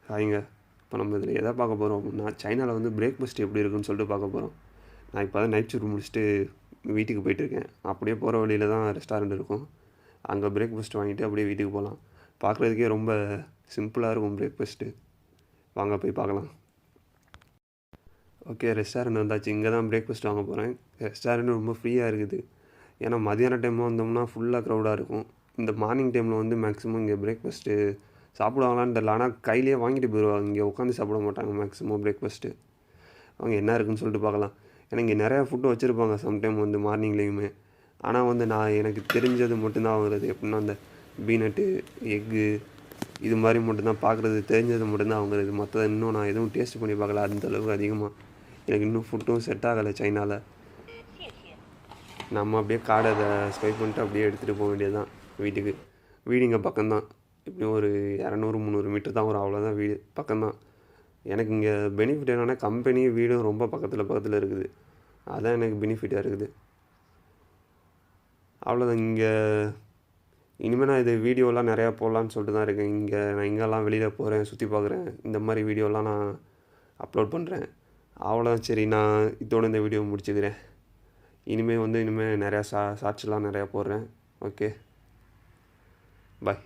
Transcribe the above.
ஹாய்ங்க. இப்போ நம்ம இதில் எதை பார்க்க போகிறோம் அப்படின்னா, சைனாவில் வந்து பிரேக்ஃபாஸ்ட் எப்படி இருக்குன்னு சொல்லிட்டு பார்க்க போகிறோம். நான் இப்போ தான் நைட் ஷிஃப்ட் முடிச்சுட்டு வீட்டுக்கு போயிட்டுருக்கேன். அப்படியே போகிற வழியில் தான் ரெஸ்டாரண்ட் இருக்கும். அங்கே பிரேக்ஃபாஸ்ட் வாங்கிட்டு அப்படியே வீட்டுக்கு போகலாம். பார்க்குறதுக்கே ரொம்ப சிம்பிளாக இருக்கும் பிரேக்ஃபாஸ்ட்டு. வாங்க போய் பார்க்கலாம். ஓகே, ரெஸ்டாரண்ட் வந்தாச்சு. இங்கே தான் பிரேக்ஃபாஸ்ட் வாங்க போகிறேன். ரெஸ்டாரண்ட் ரொம்ப ஃப்ரீயாக இருக்குது. ஏன்னா மதியான டைமில் வந்தோம்னா ஃபுல்லாக க்ரௌடாக இருக்கும். இந்த மார்னிங் டைமில் வந்து மேக்ஸிமம் இங்கே பிரேக்ஃபாஸ்ட்டு சாப்பிடுவாங்களான்னு தெரியல. ஆனால் கையிலேயே வாங்கிட்டு போயிடுவாங்க. இங்கே உட்காந்து சாப்பிட மாட்டாங்க மேக்ஸிமம் பிரேக்ஃபாஸ்ட்டு. அவங்க என்ன இருக்குன்னு சொல்லிட்டு பார்க்கலாம். ஏன்னா இங்கே நிறையா ஃபுட்டு வச்சுருப்பாங்க சம்டைம் வந்து மார்னிங்லேயுமே. ஆனால் வந்து நான் எனக்கு தெரிஞ்சது மட்டும்தான் வாங்குறது. எப்படின்னா அந்த பீனட்டு, எக்கு இது மாதிரி மட்டும்தான் பார்க்குறது. தெரிஞ்சது மட்டும்தான் வாங்குறது. மற்றதை இன்னும் நான் எதுவும் டேஸ்ட் பண்ணி பார்க்கல அந்தளவுக்கு அதிகமாக. எனக்கு இன்னும் ஃபுட்டும் செட் ஆகலை சைனாவில். நம்ம அப்படியே கார்டை அதை ஸ்வைப் பண்ணிட்டு அப்படியே எடுத்துகிட்டு போக வேண்டியது தான் வீட்டுக்கு. வீடு இங்கே பக்கம்தான். எப்படியும் ஒரு 200-300 மீட்டர் தான் வரும். அவ்வளோதான் வீடு பக்கம்தான். எனக்கு இங்கே பெனிஃபிட் என்னென்னா கம்பெனி வீடும் ரொம்ப பக்கத்தில் இருக்குது. அதான் எனக்கு பெனிஃபிட்டாக இருக்குது. அவ்வளோதான். இங்கே இனிமேல் நான் இது வீடியோலாம் நிறையா போடலான்னு சொல்லிட்டு தான் இருக்கேன். நான் இங்கெல்லாம் வெளியில் போகிறேன், சுற்றி பார்க்குறேன், இந்த மாதிரி வீடியோலாம் நான் அப்லோட் பண்ணுறேன். அவ்வளோதான். சரி, நான் இதோடு இந்த வீடியோ முடிச்சுக்கிறேன். இனிமேல் நிறையா ஷார்ட்ஸ்லாம் நிறையா போடுறேன். ஓகே, பாய்.